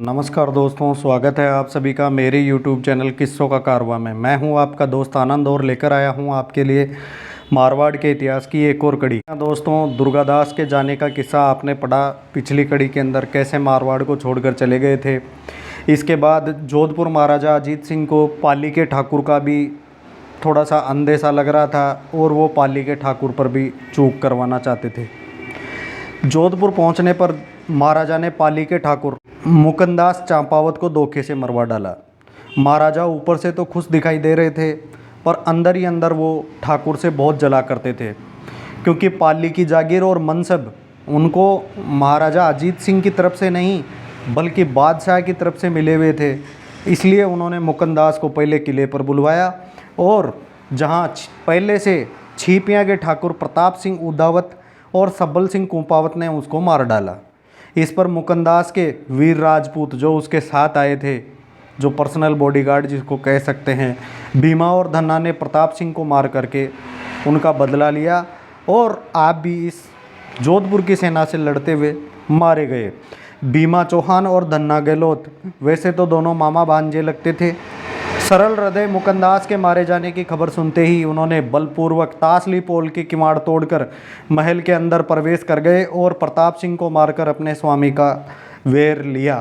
नमस्कार दोस्तों, स्वागत है आप सभी का मेरे YouTube चैनल किस्सों का कारवां में। मैं हूं आपका दोस्त आनंद और लेकर आया हूं आपके लिए मारवाड़ के इतिहास की एक और कड़ी। दोस्तों, दुर्गादास के जाने का किस्सा आपने पढ़ा पिछली कड़ी के अंदर, कैसे मारवाड़ को छोड़कर चले गए थे। इसके बाद जोधपुर महाराजा अजीत सिंह को पाली के ठाकुर का भी थोड़ा सा अंदेशा लग रहा था और वो पाली के ठाकुर पर भी चूक करवाना चाहते थे। जोधपुर पहुंचने पर महाराजा ने पाली के ठाकुर मुकुंदास चांपावत को धोखे से मरवा डाला। महाराजा ऊपर से तो खुश दिखाई दे रहे थे, पर अंदर ही अंदर वो ठाकुर से बहुत जला करते थे, क्योंकि पाली की जागीर और मनसब उनको महाराजा अजीत सिंह की तरफ से नहीं बल्कि बादशाह की तरफ से मिले हुए थे। इसलिए उन्होंने मुकुंदास को पहले किले पर बुलवाया और जहाँ पहले से छिपियाँ के ठाकुर प्रताप सिंह उदावत और सब्बल सिंह कुंपावत ने उसको मार डाला। इस पर मुकुंदास के वीर राजपूत जो उसके साथ आए थे, जो पर्सनल बॉडीगार्ड जिसको कह सकते हैं, भीमा और धन्ना ने प्रताप सिंह को मार करके उनका बदला लिया और आप भी इस जोधपुर की सेना से लड़ते हुए मारे गए। भीमा चौहान और धन्ना गहलोत वैसे तो दोनों मामा भांजे लगते थे। सरल हृदय मुकुंदास के मारे जाने की खबर सुनते ही उन्होंने बलपूर्वक तासली पोल की किवाड़ तोड़कर महल के अंदर प्रवेश कर गए और प्रताप सिंह को मारकर अपने स्वामी का वैर लिया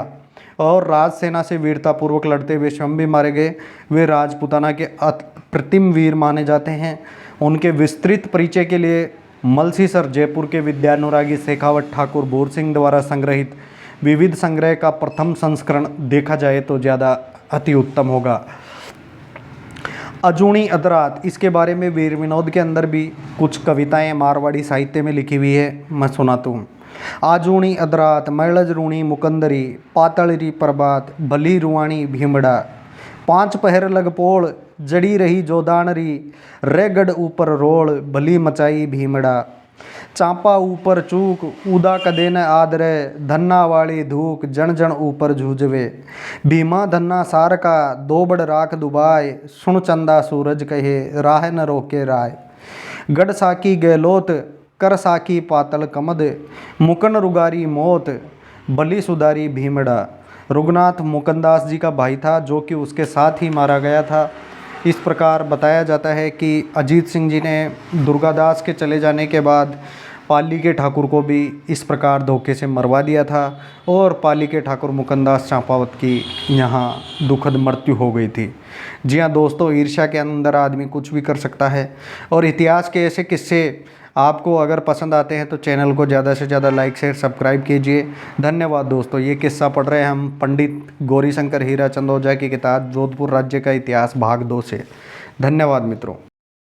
और राज सेना से वीरतापूर्वक लड़ते हुए स्वयं भी मारे गए। वे राजपुताना के अप्रतिम वीर माने जाते हैं। उनके विस्तृत परिचय के लिए मलसीसर जयपुर के विद्यानुरागी शेखावत ठाकुर भूर सिंह द्वारा संग्रहित विविध संग्रह का प्रथम संस्करण देखा जाए तो ज़्यादा अति उत्तम होगा। अजूणी अदरात, इसके बारे में वीर विनोद के अंदर भी कुछ कविताएं मारवाड़ी साहित्य में लिखी हुई है, मैं सुनाता हूँ। आजूणी अदरात मैलज रूणी मुकंदरी पातलरी प्रभात भली रुआणी भीमड़ा पांच पहर लगपोड़ जड़ी रही जोदानरी रेगढ़ ऊपर रोल भली मचाई भीमड़ा चांपा ऊपर चूक उदा कदे न आदरे धन्ना वाली धूक जन जन ऊपर झूझवे भीमा धन्ना सार का दो बड़ राख दुबाए सुन चंदा सूरज कहे राह न रोके राय गढ़ साकी गहलोत कर साकी पातल कमद मुकन रुगारी मौत बली सुधारी भीमड़ा। रघुनाथ मुकुंदास जी का भाई था जो कि उसके साथ ही मारा गया था। इस प्रकार बताया जाता है कि अजीत सिंह जी ने दुर्गादास के चले जाने के बाद पाली के ठाकुर को भी इस प्रकार धोखे से मरवा दिया था और पाली के ठाकुर मुकुंदास चांपावत की यहाँ दुखद मृत्यु हो गई थी। जी हाँ दोस्तों, ईर्ष्या के अंदर आदमी कुछ भी कर सकता है और इतिहास के ऐसे किस्से आपको अगर पसंद आते हैं तो चैनल को ज़्यादा से ज़्यादा लाइक शेयर सब्सक्राइब कीजिए। धन्यवाद दोस्तों। ये किस्सा पढ़ रहे हैं हम पंडित गौरीशंकर हीराचंद ओझा की किताब जोधपुर राज्य का इतिहास भाग 2 से। धन्यवाद मित्रों।